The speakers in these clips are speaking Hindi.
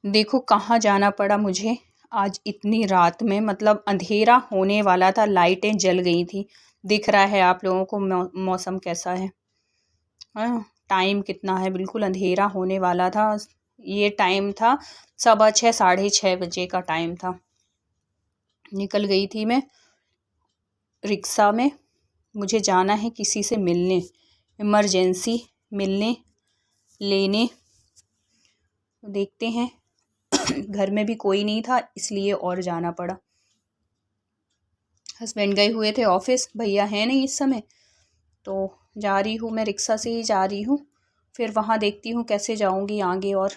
देखो कहाँ जाना पड़ा मुझे आज इतनी रात में। मतलब अंधेरा होने वाला था, लाइटें जल गई थी। दिख रहा है आप लोगों को मौसम कैसा है। हाँ, टाइम कितना है, बिल्कुल अंधेरा होने वाला था। ये टाइम था 6:15 6:30 का टाइम था। निकल गई थी मैं रिक्शा में। मुझे जाना है किसी से मिलने, इमरजेंसी मिलने लेने। देखते हैं घर में भी कोई नहीं था इसलिए और जाना पड़ा। हस्बैंड गए हुए थे ऑफिस, भैया हैं नहीं इस समय, तो जा रही हूँ मैं रिक्शा से ही जा रही हूँ। फिर वहाँ देखती हूँ कैसे जाऊँगी आगे, और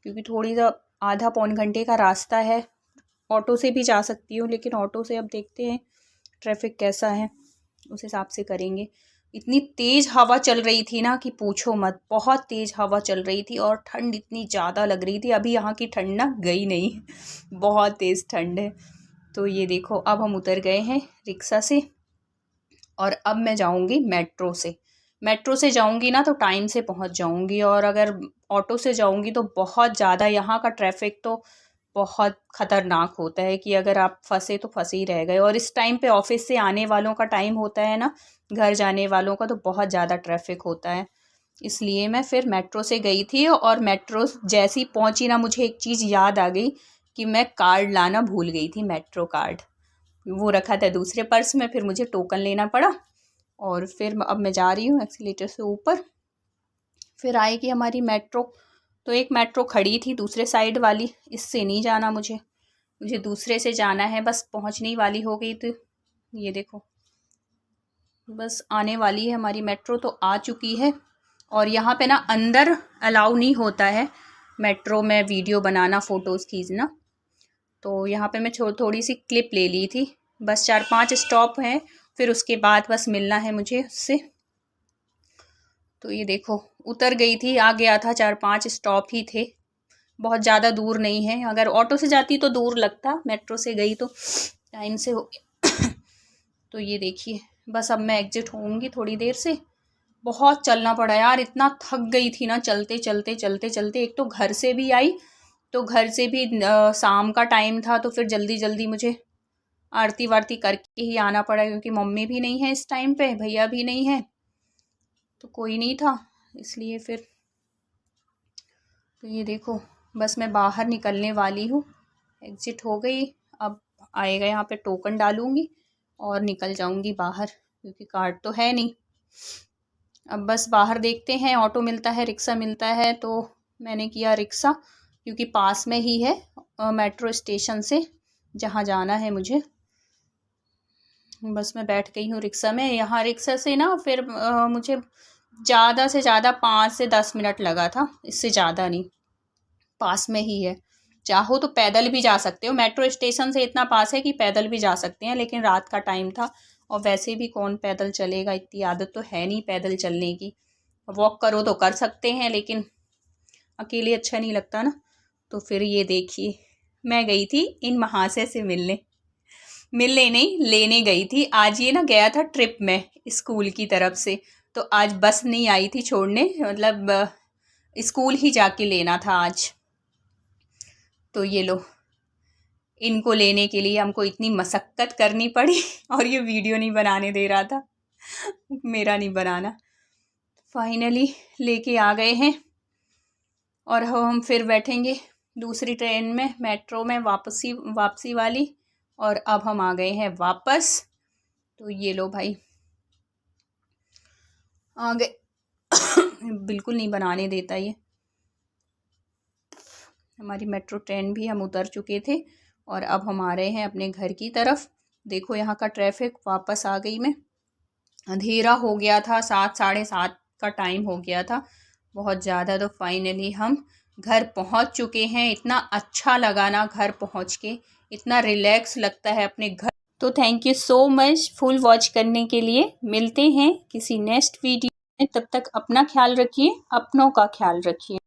क्योंकि थोड़ी सा आधा पौन घंटे का रास्ता है। ऑटो से भी जा सकती हूँ, लेकिन ऑटो से अब देखते हैं ट्रैफिक कैसा है, उस हिसाब से करेंगे। इतनी तेज़ हवा चल रही थी ना कि पूछो मत, बहुत तेज़ हवा चल रही थी और ठंड इतनी ज़्यादा लग रही थी। अभी यहाँ की ठंड ना गई नहीं बहुत तेज़ ठंड है। तो ये देखो अब हम उतर गए हैं रिक्शा से और अब मैं जाऊँगी मेट्रो से। मेट्रो से जाऊँगी ना तो टाइम से पहुँच जाऊँगी, और अगर ऑटो से जाऊँगी तो बहुत ज़्यादा, यहाँ का ट्रैफिक तो बहुत ख़तरनाक होता है कि अगर आप फंसे तो फंसे ही रह गए। और इस टाइम पे ऑफिस से आने वालों का टाइम होता है ना, घर जाने वालों का, तो बहुत ज़्यादा ट्रैफिक होता है। इसलिए मैं फिर मेट्रो से गई थी, और मेट्रो जैसी पहुंची ना मुझे एक चीज़ याद आ गई कि मैं कार्ड लाना भूल गई थी, मेट्रो कार्ड। वो रखा था दूसरे पर्स में, फिर मुझे टोकन लेना पड़ा। और फिर अब मैं जा रही हूँ एक्सीलेटर से ऊपर। फिर आएगी हमारी मेट्रो। तो एक मेट्रो खड़ी थी दूसरे साइड वाली, इससे नहीं जाना मुझे दूसरे से जाना है। बस पहुंचने ही वाली हो गई। तो ये देखो बस आने वाली है हमारी मेट्रो, तो आ चुकी है। और यहाँ पे ना अंदर अलाउ नहीं होता है मेट्रो में वीडियो बनाना, फ़ोटोज़ खींचना। तो यहाँ पे मैं थोड़ी सी क्लिप ले ली थी। बस 4-5 स्टॉप हैं, फिर उसके बाद बस मिलना है मुझे उससे। तो ये देखो उतर गई थी, आ गया था, 4-5 स्टॉप ही थे, बहुत ज़्यादा दूर नहीं है। अगर ऑटो से जाती तो दूर लगता, मेट्रो से गई तो टाइम से हो गया तो ये देखिए बस अब मैं एग्जिट होऊंगी थोड़ी देर से। बहुत चलना पड़ा यार, इतना थक गई थी ना चलते चलते चलते चलते। एक तो घर से भी आई, तो घर से भी शाम का टाइम था, तो फिर जल्दी जल्दी मुझे आरती वारती करके ही आना पड़ा, क्योंकि मम्मी भी नहीं है इस टाइम पे, भैया भी नहीं है, तो कोई नहीं था, इसलिए फिर। तो ये देखो बस मैं बाहर निकलने वाली हूँ, एग्जिट हो गई। अब आएगा यहाँ पे, टोकन डालूँगी और निकल जाऊँगी बाहर, क्योंकि कार्ड तो है नहीं। अब बस बाहर देखते हैं ऑटो मिलता है, रिक्शा मिलता है। तो मैंने किया रिक्शा, क्योंकि पास में ही है मेट्रो स्टेशन से जहाँ जाना है मुझे। बस मैं बैठ गई हूँ रिक्शा में। यहाँ रिक्शा से ना फिर मुझे ज़्यादा से ज़्यादा 5 से 10 मिनट लगा था, इससे ज़्यादा नहीं। पास में ही है, चाहो तो पैदल भी जा सकते हो। मेट्रो स्टेशन से इतना पास है कि पैदल भी जा सकते हैं, लेकिन रात का टाइम था और वैसे भी कौन पैदल चलेगा, इतनी आदत तो है नहीं पैदल चलने की। वॉक करो तो कर सकते हैं, लेकिन अकेले अच्छा नहीं लगता ना। तो फिर ये देखिए मैं गई थी इन महाशय से मिलने नहीं, लेने गई थी। आज ये ना गया था ट्रिप में स्कूल की तरफ से, तो आज बस नहीं आई थी छोड़ने, मतलब स्कूल ही जाके लेना था आज। तो ये लो, इनको लेने के लिए हमको इतनी मशक्क़त करनी पड़ी और ये वीडियो नहीं बनाने दे रहा था, मेरा नहीं बनाना। फाइनली लेके आ गए हैं, और हम फिर बैठेंगे दूसरी ट्रेन में, मेट्रो में, वापसी वाली। और अब हम आ गए हैं वापस। तो ये लो भाई आ गए बिल्कुल नहीं बनाने देता ये। हमारी मेट्रो ट्रेन भी, हम उतर चुके थे और अब हम आ रहे हैं अपने घर की तरफ। देखो यहाँ का ट्रैफिक, वापस आ गई मैं। अंधेरा हो गया था, 7 साढ़े 7 का टाइम हो गया था, बहुत ज़्यादा। तो फाइनली हम घर पहुँच चुके हैं। इतना अच्छा लगा ना घर पहुँच के, इतना रिलैक्स लगता है अपने घर। तो thank you so much full watch करने के लिए। मिलते हैं किसी नेक्स्ट वीडियो में, तब तक अपना ख्याल रखिए, अपनों का ख्याल रखिए।